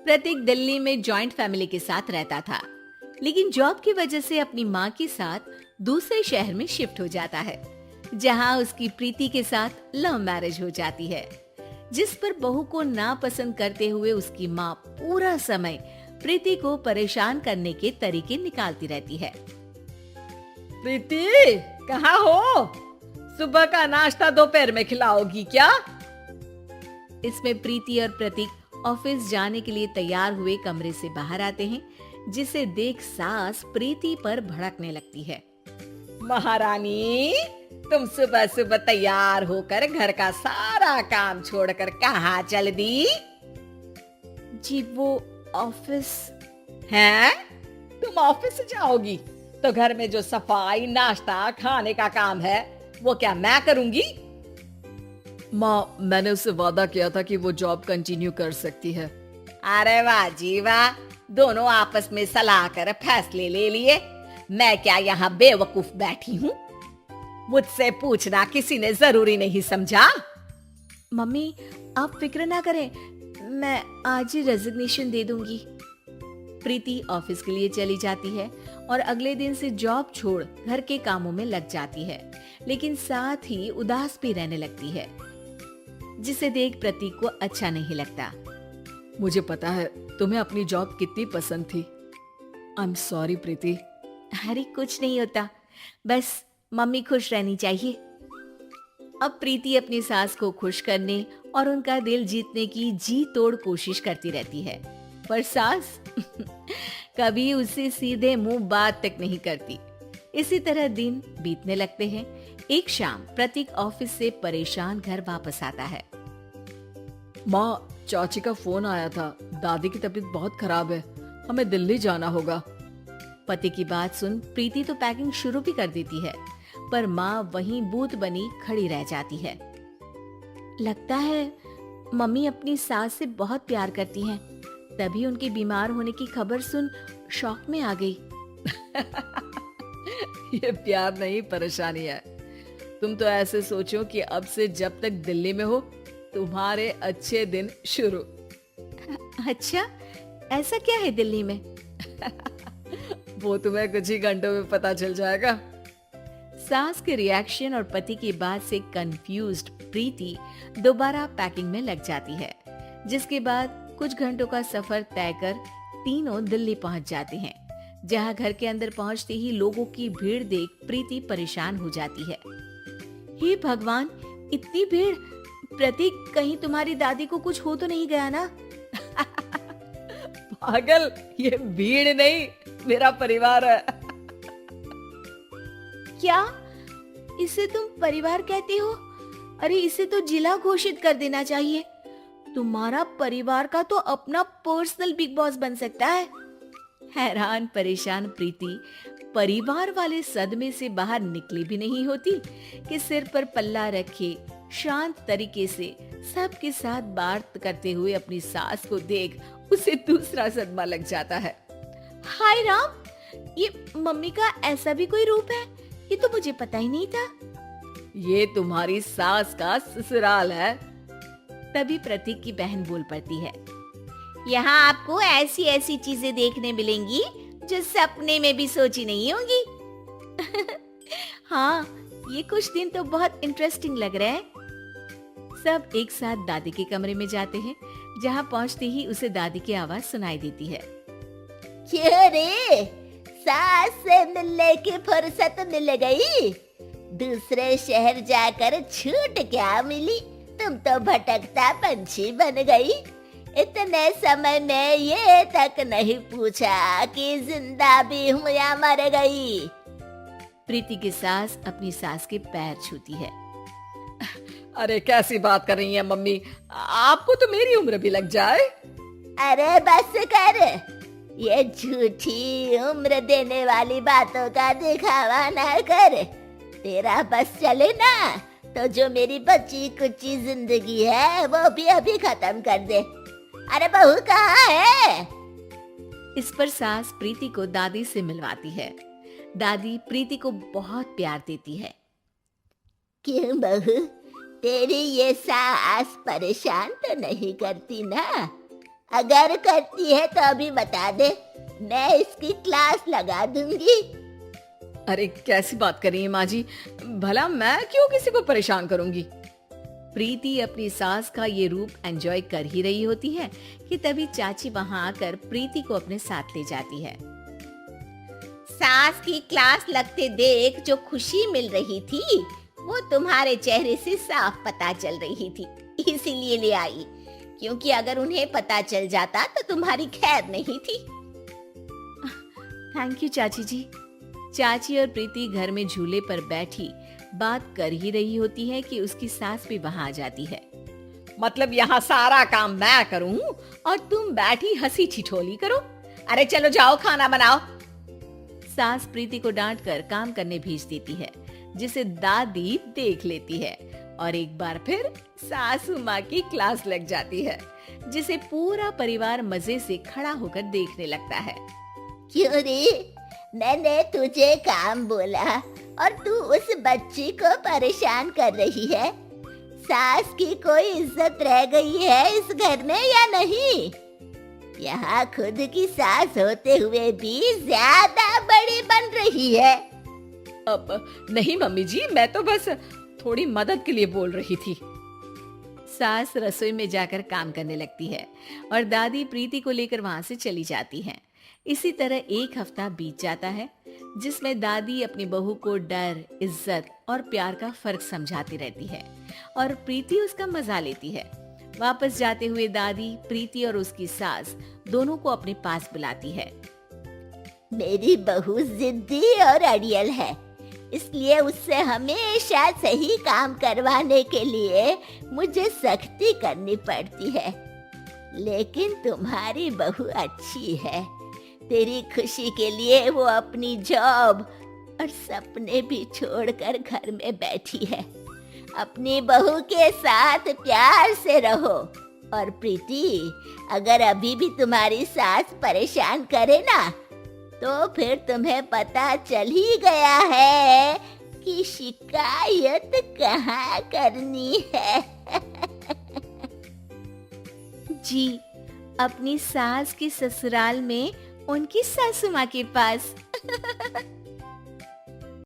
प्रतीक दिल्ली में joint family के साथ रहता था, लेकिन जॉब की वजह से अपनी माँ के साथ दूसरे शहर में शिफ्ट हो जाता है, जहाँ उसकी प्रीति के साथ लव मैरिज हो जाती है, जिस पर बहू को नापसंद करते हुए उसकी माँ पूरा समय प्रीति को परेशान करने के तरीके निकालती रहती है। प्रीति, कहाँ हो? सुबह का नाश्ता दोपहर में खिलाओगी क्या? इसमें प्रीति और प्रतीक ऑफिस जाने के लिए तैयार हुए कमरे से बाहर आते हैं, जिसे देख सास प्रीति पर भड़कने लगती है। महारानी, तुम सुबह सुबह तैयार होकर घर का सारा काम छोड़कर कहाँ चल दी? जी वो ऑफिस। हैं? तुम ऑफिस जाओगी तो घर में जो सफाई, नाश्ता, खाने का काम है वो क्या मैं करूंगी? माँ, मैंने उससे वादा किया था कि वो जॉब कंटिन्यू कर सकती है। अरे वाह जी वाह, दोनों आपस में सलाह कर फैसले ले लिए। मैं क्या यहाँ बेवकूफ बैठी हूँ? मुझसे पूछना किसी ने जरूरी नहीं समझा? मम्मी, आप फिक्र ना करें, मैं आज ही रेजिग्नेशन दे दूंगी। प्रीति ऑफिस के लिए चली जाती है और अगले दिन से जॉब छोड़ घर के कामों में लग जाती है, लेकिन साथ ही उदास भी रहने लगती है, जिसे देख प्रतीक को अच्छा नहीं लगता। मुझे पता है तुम्हें अपनी जॉब कितनी पसंद थी। आई एम सॉरी प्रीति। अरे कुछ नहीं होता, बस मम्मी खुश रहनी चाहिए। अब प्रीति अपनी सास को खुश करने और उनका दिल जीतने की जी तोड़ कोशिश करती रहती है, पर सास कभी उससे सीधे मुंह बात तक नहीं करती। इसी तरह दिन बीतने लगते हैं। एक शाम प्रतीक ऑफिस से परेशान घर वापस आता है। माँ, चाची का फोन आया था। दादी की तबीयत बहुत खराब है, हमें दिल्ली जाना होगा। पति की बात सुन प्रीति तो पैकिंग शुरू भी कर देती है, पर माँ वहीं बूत बनी खड़ी रह जाती है। लगता है मम्मी अपनी सास से बहुत प्यार करती हैं, तभी उनके बीमार होने की खबर सुन शॉक में आ गई। ये प्यार नहीं, परेशानी है। तुम तो ऐसे सोचो कि अब से जब तक दिल्ली में हो तुम्हारे अच्छे दिन शुरू। अच्छा, ऐसा क्या है दिल्ली में? वो तुम्हें कुछ ही घंटों में पता चल जाएगा। सास के रिएक्शन और पति की बात से कंफ्यूज्ड प्रीति दोबारा पैकिंग में लग जाती है, जिसके बाद कुछ घंटों का सफर तय कर तीनों दिल्ली पहुंच जाते हैं, जहां घर के अंदर पहुंचते ही लोगों की भीड़ देख प्रीति परेशान हो जाती है। हे भगवान, इतनी भीड़! प्रतीक, कहीं तुम्हारी दादी को कुछ हो तो नहीं गया ना? पागल, ये भीड़ नहीं, मेरा परिवार है। क्या इसे तुम परिवार कहते हो? अरे इसे तो जिला घोषित कर देना चाहिए। तुम्हारा परिवार का तो अपना पर्सनल बिग बॉस बन सकता है। हैरान परेशान प्रीति परिवार वाले सदमे से बाहर निकली भी नहीं होती कि सिर पर पल्ला रखे शांत तरीके से सबके साथ बात करते हुए अपनी सास को देख उसे दूसरा सदमा लग जाता है। हाय राम, ये मम्मी का ऐसा भी कोई रूप है? ये तो मुझे पता ही नहीं था। ये तुम्हारी सास का ससुराल है। तभी प्रतीक की बहन बोल पड़ती है, यहाँ आपको ऐसी ऐसी चीजें देखने मिलेंगी जो सपने में भी सोची नहीं होंगी। हाँ, ये कुछ दिन तो बहुत इंटरेस्टिंग लग रहा है। सब एक साथ दादी के कमरे में जाते हैं, जहाँ पहुँचते ही उसे दादी की आवाज सुनाई देती है। क्यों रे, सास से मिलने की फुर्सत मिल गई? दूसरे शहर जाकर छूट क्या मिली? तुम तो भटकता पंछी बन गई। इतने समय में ये तक नहीं पूछा कि जिंदा भी हूँ या मर गई। प्रीति की सास अपनी सास के पैर छूती है। अरे कैसी बात कर रही है मम्मी, आपको तो मेरी उम्र भी लग जाए। अरे बस कर, ये झूठी उम्र देने वाली बातों का दिखावा ना कर। तेरा बस चले ना तो जो मेरी बची कुची जिंदगी है वो भी अभी खत्म कर दे। अरे बहू कहाँ है? इस पर सास प्रीति को दादी से मिलवाती है। दादी प्रीति को बहुत प्यार देती है। क्यों बहू, तेरी ये सास परेशान तो नहीं करती ना? अगर करती है तो अभी बता दे, मैं इसकी क्लास लगा दूंगी। अरे कैसी बात कर रही है माँ जी, भला मैं क्यों किसी को परेशान करूंगी। प्रीति अपनी सास का ये रूप एंजॉय कर ही रही होती है कि तभी चाची वहां आकर प्रीति को अपने साथ ले जाती है। सास की क्लास लगते देख जो खुशी मिल रही थी वो तुम्हारे चेहरे से साफ पता चल रही थी, इसीलिए ले आई, क्योंकि अगर उन्हें पता चल जाता तो तुम्हारी खैर नहीं थी। थैंक यू चाची जी। चाची और प्रीति घर में झूले पर बैठी बात कर ही रही होती है कि उसकी सास भी वहां आ जाती है। मतलब यहाँ सारा काम मैं करूं और तुम बैठी हंसी ठिठोली करो। अरे चलो जाओ खाना बनाओ। सास प्रीति को डांटकर काम करने भेज देती है, जिसे दादी देख लेती है और एक बार फिर सासू माँ की क्लास लग जाती है, जिसे पूरा परिवार मजे से खड़ा होकर देखने लगता है। क्यों रे, मैंने तुझे काम बोला और तू उस बच्ची को परेशान कर रही है। सास की कोई इज्जत रह गई है इस घर में या नहीं? यहाँ खुद की सास होते हुए भी ज्यादा बड़ी बन रही है। अब नहीं मम्मी जी, मैं तो बस थोड़ी मदद के लिए बोल रही थी। सास रसोई में जाकर काम करने लगती है और दादी प्रीति को लेकर वहां से चली जाती हैं। इसी तरह एक हफ्ता बीत जाता है, जिसमें दादी अपनी बहू को डर, इज्जत और प्यार का फर्क समझाती रहती है और प्रीति उसका मजा लेती है। वापस जाते हुए दादी प्रीति और उसकी सास दोनों को अपने पास बुलाती है। मेरी बहू जिद्दी और अड़ियल है, इसलिए उससे हमेशा सही काम करवाने के लिए मुझे सख्ती करनी पड़ती है। लेकिन तुम्हारी बहू अच्छी है, तेरी खुशी के लिए वो अपनी जॉब और सपने भी छोड़कर घर में बैठी है। अपनी बहू के साथ प्यार से रहो। और प्रीति, अगर अभी भी तुम्हारी सास परेशान करे ना, तो फिर तुम्हें पता चल ही गया है कि शिकायत कहाँ करनी है। जी, अपनी सास के ससुराल में उनकी सासू माँ के पास।